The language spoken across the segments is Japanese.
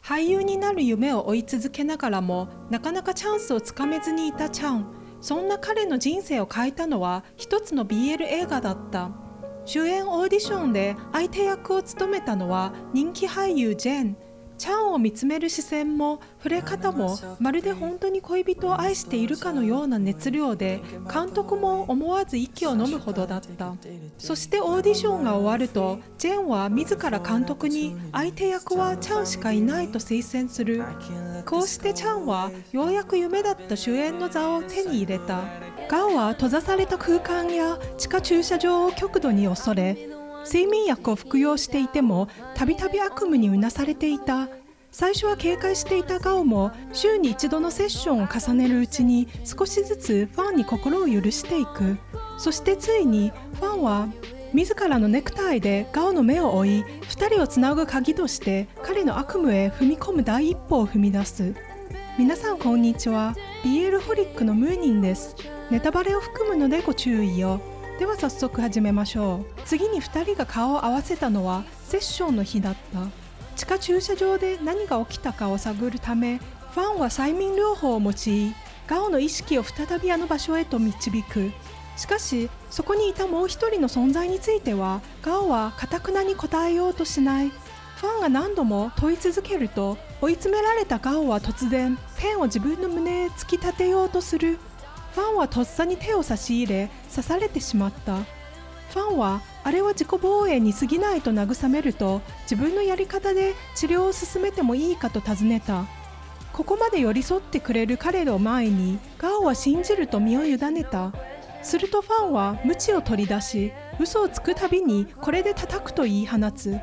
俳優になる夢を追い続けながらもなかなかチャンスをつかめずにいたチャン。そんな彼の人生を変えたのは一つの BL 映画だった。主演オーディションで相手役を務めたのは人気俳優ジェン。チャンを見つめる視線も触れ方もまるで本当に恋人を愛しているかのような熱量で、監督も思わず息を飲むほどだった。そしてオーディションが終わるとジェンは自ら監督に相手役はチャンしかいないと推薦する。こうしてチャンはようやく夢だった主演の座を手に入れた。ガオは閉ざされた空間や地下駐車場を極度に恐れ、睡眠薬を服用していてもたびたび悪夢にうなされていた。最初は警戒していたガオも週に一度のセッションを重ねるうちに少しずつファンに心を許していく。そしてついにファンは自らのネクタイでガオの目を追い、2人をつなぐ鍵として彼の悪夢へ踏み込む第一歩を踏み出す。皆さんこんにちは。 BL ホリックのムーニンです。ネタバレを含むのでご注意を。では早速始めましょう。次に2人が顔を合わせたのはセッションの日だった。地下駐車場で何が起きたかを探るため、ファンは催眠療法を用い、ガオの意識を再びあの場所へと導く。しかしそこにいたもう一人の存在についてはガオは頑なに答えようとしない。ファンが何度も問い続けると、追い詰められたガオは突然ペンを自分の胸へ突き立てようとする。ファンはとっさに手を差し入れ刺されてしまった。ファンはあれは自己防衛に過ぎないと慰めると、自分のやり方で治療を進めてもいいかと尋ねた。ここまで寄り添ってくれる彼を前にガオは信じると身を委ねた。するとファンは鞭を取り出し、嘘をつくたびにこれで叩くと言い放つ。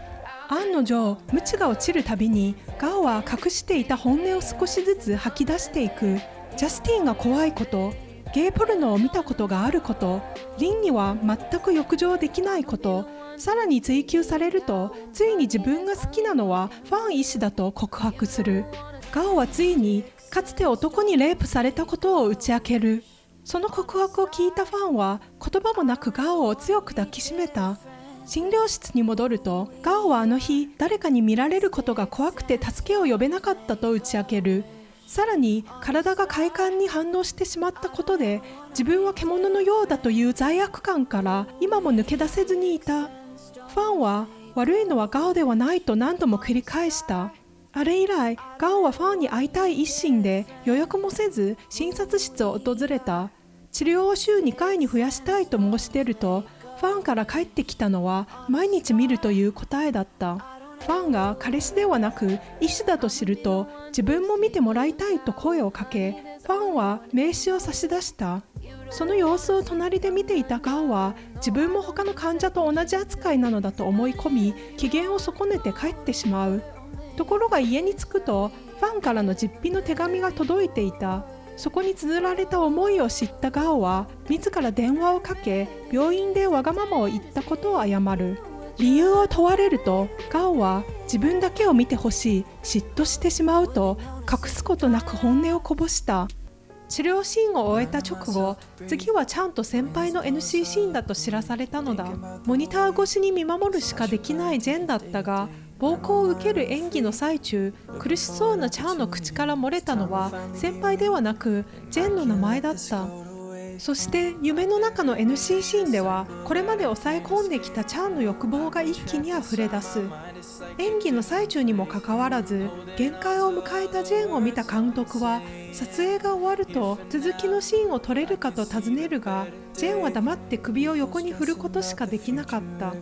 案の定鞭が落ちるたびにガオは隠していた本音を少しずつ吐き出していく。ジャスティンが怖いこと、ゲイポルノを見たことがあること、リンには全く浴場できないこと、さらに追求されるとついに自分が好きなのはファン医師だと告白する。ガオはついにかつて男にレイプされたことを打ち明ける。その告白を聞いたファンは言葉もなくガオを強く抱きしめた。診療室に戻るとガオはあの日誰かに見られることが怖くて助けを呼べなかったと打ち明ける。さらに体が快感に反応してしまったことで自分は獣のようだという罪悪感から今も抜け出せずにいた。ファンは悪いのはガオではないと何度も繰り返した。あれ以来ガオはファンに会いたい一心で予約もせず診察室を訪れた。治療を週2回に増やしたいと申し出ると、ファンから返ってきたのは毎日見るという答えだった。ファンが彼氏ではなく医師だと知ると自分も見てもらいたいと声をかけ、ファンは名刺を差し出した。その様子を隣で見ていたガオは自分も他の患者と同じ扱いなのだと思い込み、機嫌を損ねて帰ってしまう。ところが家に着くとファンからの実費の手紙が届いていた。そこに綴られた思いを知ったガオは自ら電話をかけ、病院でわがままを言ったことを謝る。理由を問われるとガオは自分だけを見てほしい、嫉妬してしまうと隠すことなく本音をこぼした。治療シーンを終えた直後、次はちゃんと先輩の NC シーンだと知らされたのだ。モニター越しに見守るしかできないジェンだったが、暴行を受ける演技の最中、苦しそうなチャンの口から漏れたのは先輩ではなくジェンの名前だった。そして夢の中の NC シーンではこれまで抑え込んできたチャンの欲望が一気に溢れ出す。演技の最中にもかかわらず限界を迎えたジェンを見た監督は、撮影が終わると続きのシーンを撮れるかと尋ねるが、ジェンは黙って首を横に振ることしかできなかった。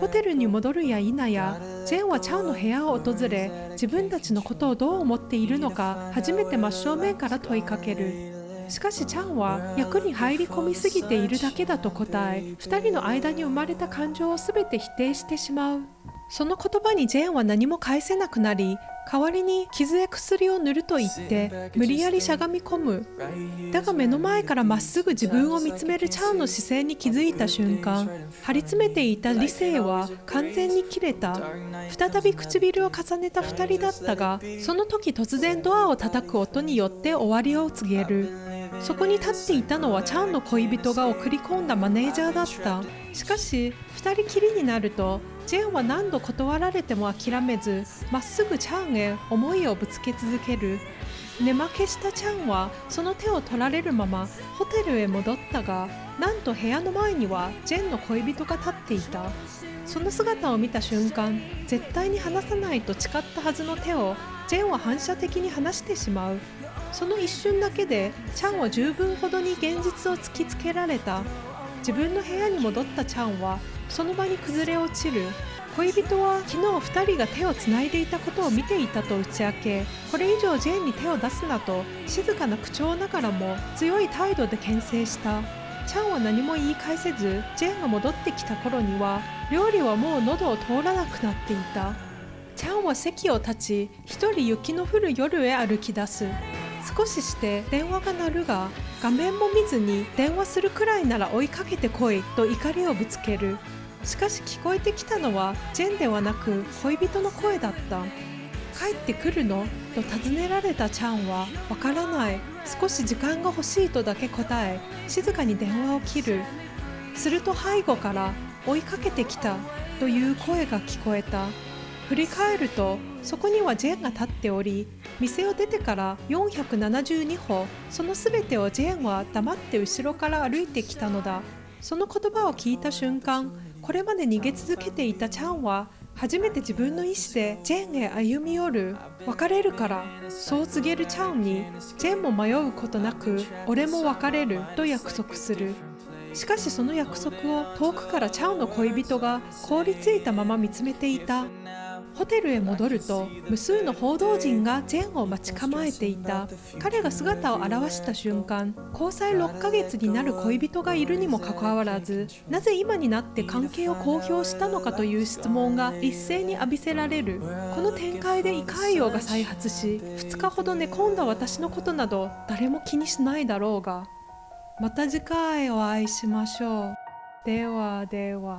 ホテルに戻るや否やジェンはチャンの部屋を訪れ、自分たちのことをどう思っているのか初めて真正面から問いかける。しかしチャンは役に入り込みすぎているだけだと答え、2人の間に生まれた感情を全て否定してしまう。その言葉にジェーンは何も返せなくなり、代わりに傷へ薬を塗ると言って無理やりしゃがみ込む。だが目の前からまっすぐ自分を見つめるチャンの視線に気づいた瞬間、張り詰めていた理性は完全に切れた。再び唇を重ねた2人だったが、その時突然ドアを叩く音によって終わりを告げる。そこに立っていたのはチャンの恋人が送り込んだマネージャーだった。しかし2人きりになるとジェーンは何度断られても諦めず、まっすぐチャンへ思いをぶつけ続ける。根負けしたチャンはその手を取られるままホテルへ戻ったが、なんと部屋の前にはジェンの恋人が立っていた。その姿を見た瞬間、絶対に離さないと誓ったはずの手をジェンは反射的に離してしまう。その一瞬だけでチャンは十分ほどに現実を突きつけられた。自分の部屋に戻ったチャンはその場に崩れ落ちる。恋人は昨日2人が手をつないでいたことを見ていたと打ち明け、これ以上ジェーンに手を出すなと静かな口調ながらも強い態度で牽制した。チャンは何も言い返せず、ジェーンが戻ってきた頃には料理はもう喉を通らなくなっていた。チャンは席を立ち、一人雪の降る夜へ歩き出す。少しして電話が鳴るが、画面も見ずに電話するくらいなら追いかけてこいと怒りをぶつける。しかし聞こえてきたのはジェンではなく恋人の声だった。帰ってくるのと尋ねられたチャンはわからない、少し時間が欲しいとだけ答え、静かに電話を切る。すると背後から追いかけてきたという声が聞こえた。振り返るとそこにはジェーンが立っており、店を出てから472歩、そのすべてをジェーンは黙って後ろから歩いてきたのだ。その言葉を聞いた瞬間、これまで逃げ続けていたチャンは初めて自分の意思でジェーンへ歩み寄る。別れるから、そう告げるチャンにジェーンも迷うことなく、俺も別れると約束する。しかしその約束を遠くからチャンの恋人が凍りついたまま見つめていた。ホテルへ戻ると無数の報道陣がジェーンを待ち構えていた。彼が姿を現した瞬間、交際6ヶ月になる恋人がいるにもかかわらず、なぜ今になって関係を公表したのかという質問が一斉に浴びせられる。この展開で胃潰瘍が再発し、2日ほど寝込んだ私のことなど誰も気にしないだろうが、また次回お会いしましょう。ではでは。